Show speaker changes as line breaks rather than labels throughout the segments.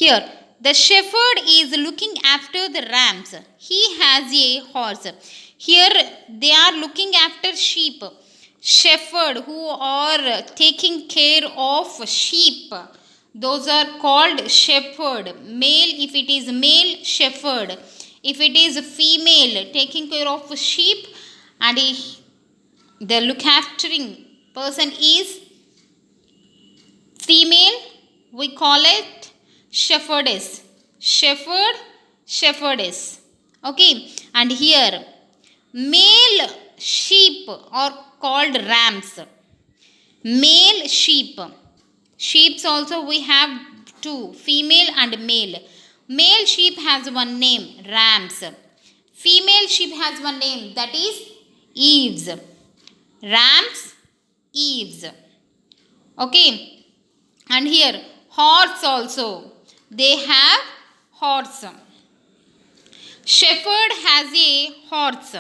Here, the shepherd is looking after the rams. He has a horse. Here, they are looking after sheep. Shepherd who are taking care of sheep. Those are called shepherd. Male, if it is male, shepherd. If it is female, taking care of sheep, and the look aftering person is female, we call it shepherdess. Shepherd, shepherdess. Okay, and here male sheep are called rams. Male sheep. Sheeps also we have two, female and male. Male sheep has one name, rams. Female sheep has one name, that is eves. Rams, eves. Okay, and here horse also, they have horse. Shepherd has a horse.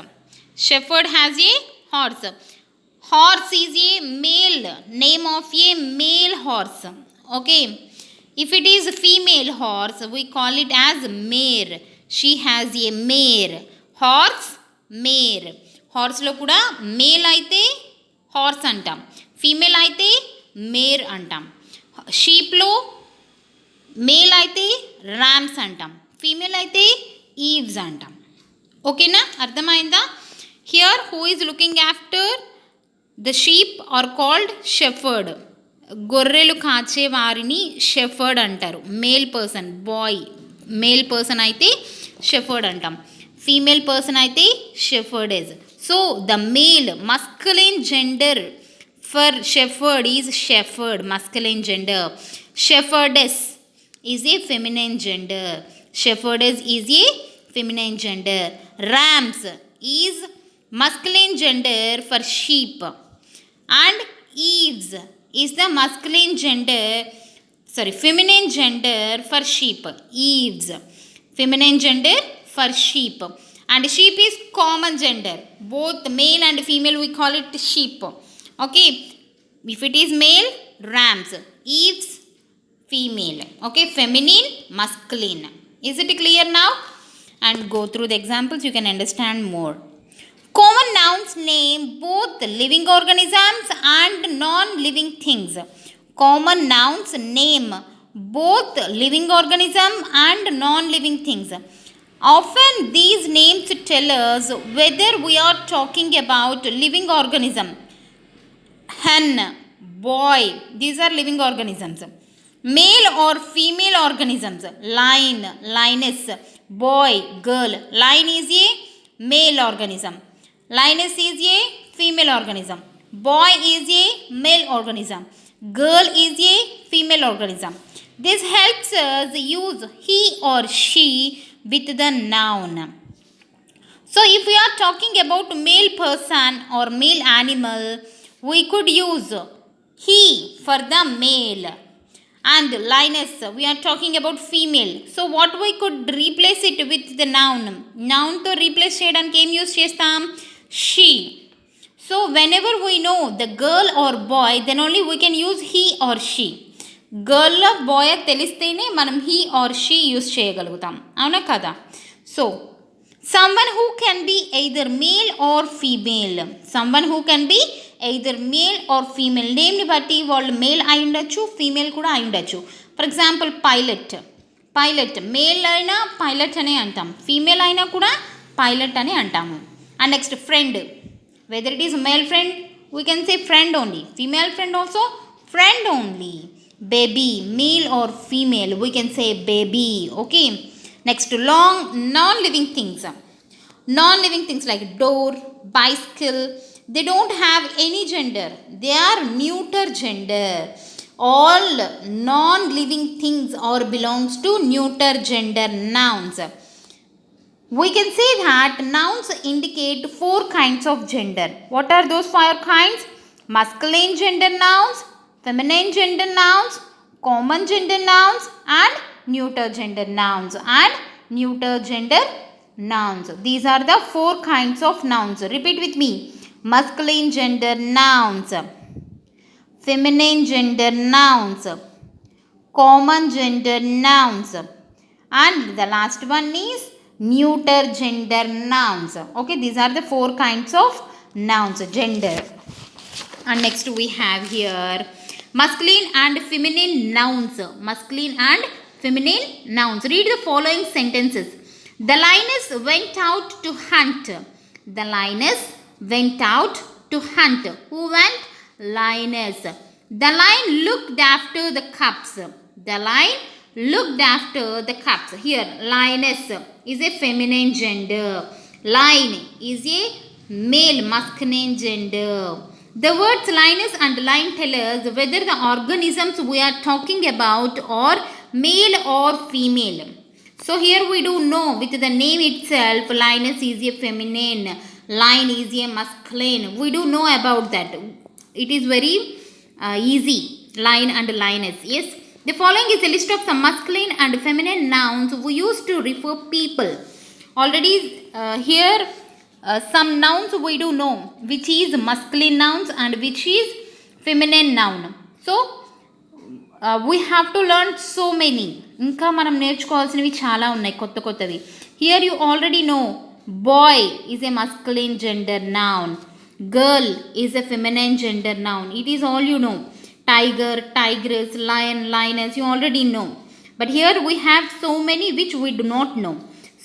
Shepherd has a horse. Horse is a male, name of a male horse. Okay, if it is a female horse, we call it as mare. She has a mare. Horse, mare. Horse లో కూడా male అయితే horse అంటాం, female అయితే mare అంటాం. షీప్లో male అయితే rams అంటాం, female అయితే ఈవ్స్ అంటాం. ఓకేనా, అర్థమైందా? Here who is looking after the sheep are called shepherd. గొర్రెలు కాచే వారిని షెఫర్డ్ అంటారు. Male person, boy male person అయితే షెఫర్డ్ అంటాం, ఫీమేల్ పర్సన్ అయితే shepherdess. So the male masculine gender for shepherd is shepherd, masculine gender. Shepherdess is a feminine gender. Shepherdess is a feminine gender. Rams is masculine gender for sheep, and eves is the masculine gender, feminine gender for sheep. Eves, feminine gender for sheep, and sheep is common gender, both male and female we call it sheep. Okay, if it is male, rams. Eves, female. Okay, feminine, masculine. Is it clear now? And go through the examples, you can understand more. Common nouns name both living organisms and non-living things. Common nouns name both living organism and non-living things. Often these names tell us whether we are talking about living organism. Hen, boy, these are living organisms. Male or female organisms. Lion, lioness. Boy, girl. Lion is a male organism. Lioness is a female organism. Boy is a male organism. Girl is a female organism. This helps us use he or she with the noun. So if we are talking about male person or male animal, we could use he for the male. And lioness, we are talking about female. So what we could replace it with the noun. Noun to replace చేయడానికి ఏం use చేస్తాం? she. So whenever we know the girl or boy, then only we can use he or she. girl boy తెలిస్తేనే మనం he or she use చేయగలుగుతాం, అవునా కదా? So someone who can be either male or female. Someone who can be either male or female. నేమ్ని బట్టి వాళ్ళు male అయి ఉండొచ్చు, female కూడా అయి ఉండొచ్చు. For example pilot. Pilot male అయినా పైలట్ అనే అంటాం, ఫీమేల్ అయినా కూడా పైలట్ అని అంటాము. And next friend. Weather it is male friend, we can say friend only. Female friend also friend only. Baby, male or female, we can say baby. Okay, next long non-living things. Non-living things like door, bicycle, they don't have any gender, they are neuter gender. All non-living things or belongs to neuter gender nouns. We can say that nouns indicate 4 kinds of gender. What are those 4 kinds? Masculine gender nouns, feminine gender nouns, common gender nouns, and neuter gender nouns. And neuter gender nouns, these are the 4 kinds of nouns. Repeat with me. Masculine gender nouns, feminine gender nouns, common gender nouns, and the last one is neuter gender nouns. Okay, these are the 4 kinds of nouns, gender. And next we have here masculine and feminine nouns. Masculine and feminine nouns. Read the following sentences. The lioness went out to hunt. The lioness went out to hunt. Who went? Lioness. The lion looked after the cubs. The lion looked after the cubs. Here, lioness is a feminine gender. Lion is a male masculine gender. The words lioness and lion tell us whether the organisms we are talking about are male or female. So here we do know with the name itself, lioness is a feminine, lion is a masculine. We do know about that. It is very easy, lion and lioness. Yes. The following is a list of some masculine and feminine nouns we use to refer people. Already here some nouns we do know which is masculine nouns and which is feminine noun. So we have to learn so many. ఇంకా మనం నేర్చుకోవాల్సినవి చాలా ఉన్నాయి కొత్త కొత్తవి. Here you already know boy is a masculine gender noun, girl is a feminine gender noun. It is all you know. Tiger, tigress, lion, lioness, you already know. But here we have so many which we do not know.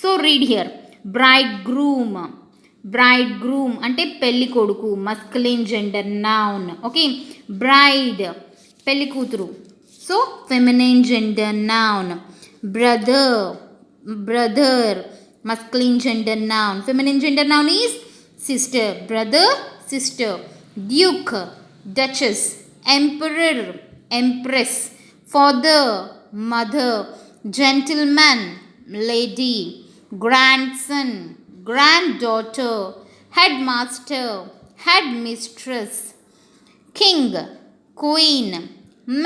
So read here. Bridegroom. Bridegroom ante pelli koduku, masculine gender noun. Okay. Bride, pelli kuturu. So feminine gender noun. Brother, brother, masculine gender noun. Feminine gender noun is sister. Brother, sister. Duke, duchess. Emperor, empress. Father, mother. Gentleman, lady. Grandson, granddaughter. Headmaster, headmistress. King, queen.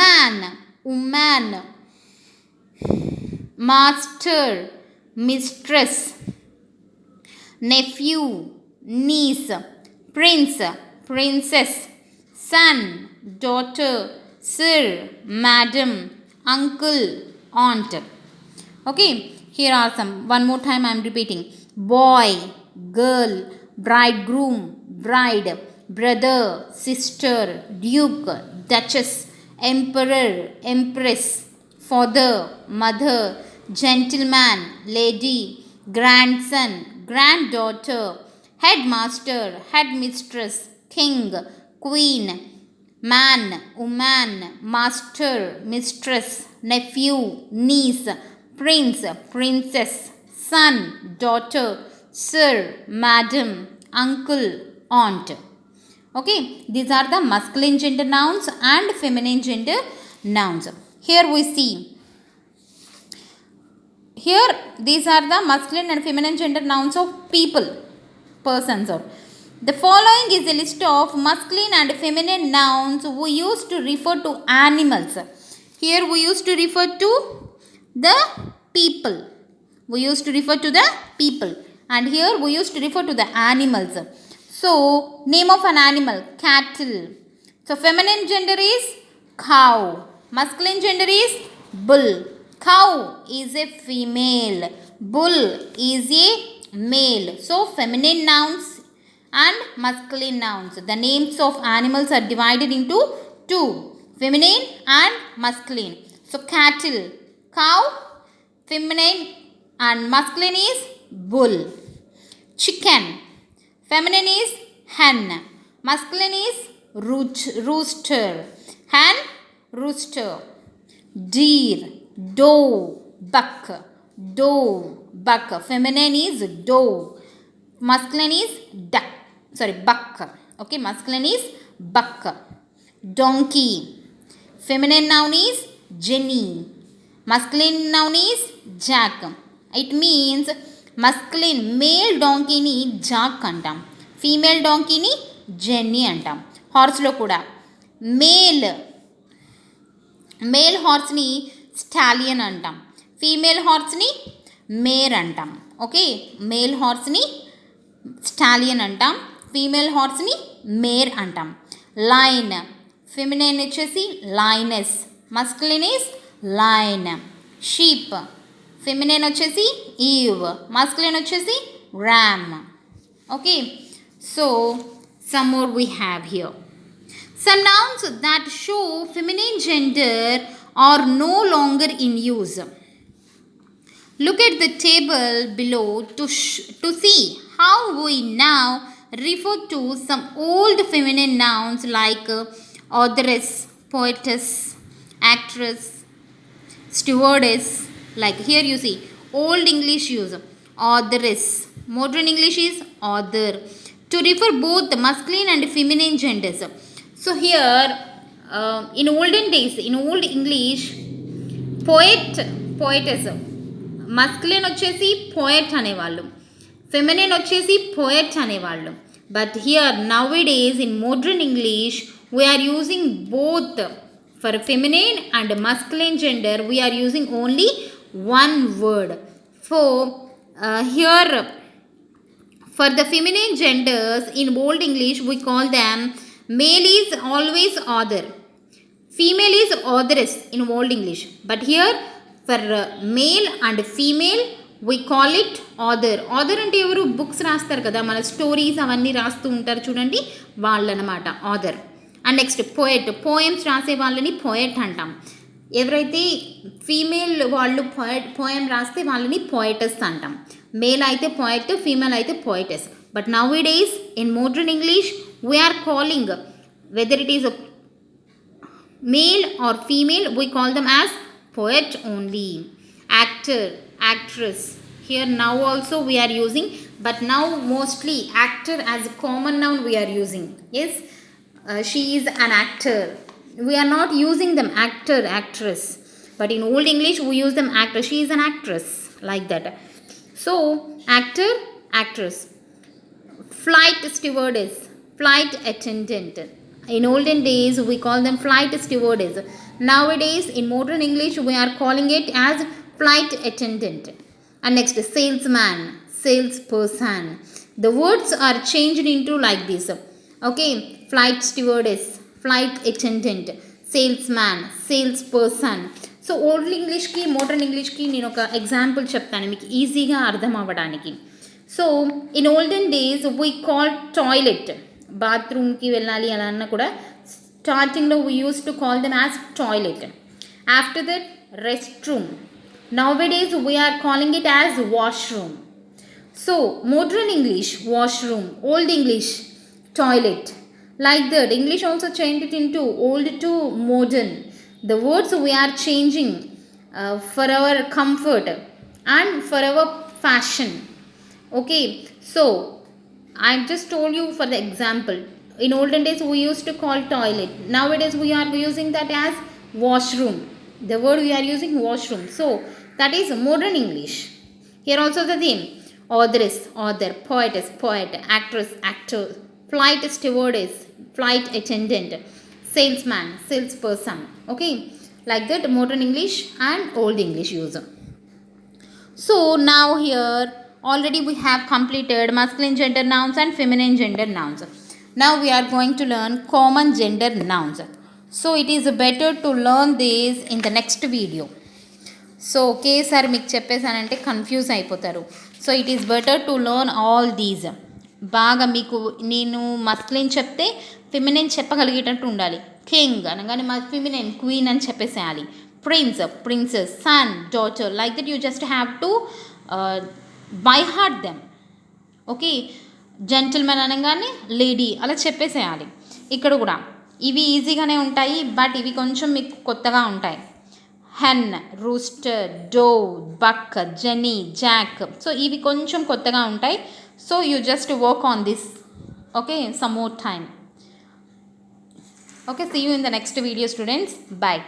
Man, woman. Master, mistress. Nephew, niece. Prince, princess. Son, daughter. Sir, madam. Uncle, aunt. Okay, here are some. One more time I am repeating. Boy, girl, bridegroom, bride, brother, sister, duke, duchess, emperor, empress, father, mother, gentleman, lady, grandson, granddaughter, headmaster, headmistress, king, queen, man, woman, master, mistress, nephew, niece, prince, princess, son, daughter, sir, madam, uncle, aunt. Okay, these are the masculine gender nouns and feminine gender nouns. Here we see. Here these are the masculine and feminine gender nouns of people, persons. Or the following is a list of masculine and feminine nouns we use to refer to animals. Here we used to refer to the people. We used to refer to the people. And here we used to refer to the animals. So, name of an animal, cattle. So, feminine gender is cow. Masculine gender is bull. Cow is a female. Bull is a male. So, feminine nouns and masculine nouns. The names of animals are divided into two, feminine and masculine. So cattle, cow, feminine and masculine is bull. Chicken, feminine is hen, masculine is rooster. Hen, rooster. Deer, doe, buck. Doe, buck. Feminine is doe. Masculine is duck. Sorry, buck. Okay, masculine is buck. Donkey. Feminine noun is Jenny. Masculine noun is Jack. It means masculine male donkey ni Jack antam. Female donkey ni Jenny antam. Horse lo kuda. Male horse ni stallion antam. Female horse ni mare antam. Okay, male horse ni stallion అంటాం, female హార్స్ని Meyer అంటాం. Line, feminine వచ్చేసి lioness, masculine is lion. Sheep, feminine వచ్చేసి Eve, masculine వచ్చేసి ram. Okay, so some more we have here. Some nouns that show feminine gender are no longer in use. Look at the table below to see how we now refer to some old feminine nouns like authoress, poetess, actress, stewardess. Like here you see old English use authoress, modern English is author, to refer both the masculine and feminine genders. So here in olden days, in old English, poet, poetess, masculine వచ్చేసి poet అనేవాళ్ళు, feminine వచ్చేసి poet అనేవాళ్ళు. But here nowadays in modern English we are using both. For feminine and masculine gender we are using only one word. So here for the feminine genders in old English we call them male is always author, female is authoress in old English. But here for male and female we call it author. Author అంటే ఎవరు books రాస్తారు కదా, మన stories అవన్నీ రాస్తూ ఉంటారు చూడండి, వాళ్ళనమాట author. And next poet, poems రాసే వాళ్ళని పోయెట్ అంటాం. ఎవరైతే ఫీమేల్ వాళ్ళు పోయం రాస్తే వాళ్ళని పోయటస్ అంటాం. మేల్ అయితే పోయెట్, ఫీమేల్ అయితే poetess. But now days in modern English we are calling whether it is male or female we call them as poet only. Actor, actress, here now also we are using, but now mostly actor as a common noun we are using. Yes, she is an actor. We are not using them actor, actress, but in old English we use them actor. She is an actress, like that. So actor, actress. Flight stewardess, flight attendant. In olden days we call them flight stewardess. Nowadays in modern English we are calling it as flight attendant. And next salesman, salesperson. The words are changed into like this. Okay, flight stewardess, flight attendant, salesman, salesperson. So old ఇంగ్లీష్కి modern ఇంగ్లీష్కి నేను ఒక example చెప్తాను మీకు ఈజీగా అర్థం అవ్వడానికి. So in olden days we call toilet, బాత్రూమ్కి వెళ్ళాలి అలా అన్న కూడా స్టార్టింగ్లో we use to call them as toilet. After that rest room. Nowadays we are calling it as washroom. So modern English washroom, old English toilet. Like that English also changed it into old to modern. The words we are changing for our comfort and for our fashion. Okay, so I just told you for the example. In olden days we used to call toilet. Nowadays we are using that as washroom. The word we are using washroom. So that is modern English. Here also the same. Authoress, author, poetess, poet, actress, actor, flight stewardess, flight attendant, salesman, salesperson. Okay, like that modern English and old English use. So now here already we have completed masculine gender nouns and feminine gender nouns. Now we are going to learn common gender nouns. So it is better to learn this in the next video. So ఒకేసారి మీకు చెప్పేసానంటే confuse అయిపోతారు. So it is better to learn all these. బాగా మీకు నేను masculine చెప్తే feminine చెప్పగలిగేటట్టు ఉండాలి. King అనగానే మా ఫెమినిన్ క్వీన్ అని చెప్పేసేయాలి. Prince, princess, son, daughter, like that you just have to by heart them. Okay, gentlemen అనగానే లేడీ అలా చెప్పేసేయాలి. ఇక్కడ కూడా ఇవి ఈజీగానే ఉంటాయి, బట్ ఇవి కొంచెం మీకు కొత్తగా ఉంటాయి. Hen, rooster, doe, buck, jenny, jack. So ఇవి కొంచెం కొత్తగా ఉంటాయి. So you just work on this. Okay, some more time. Okay, see you in the next video, students. Bye.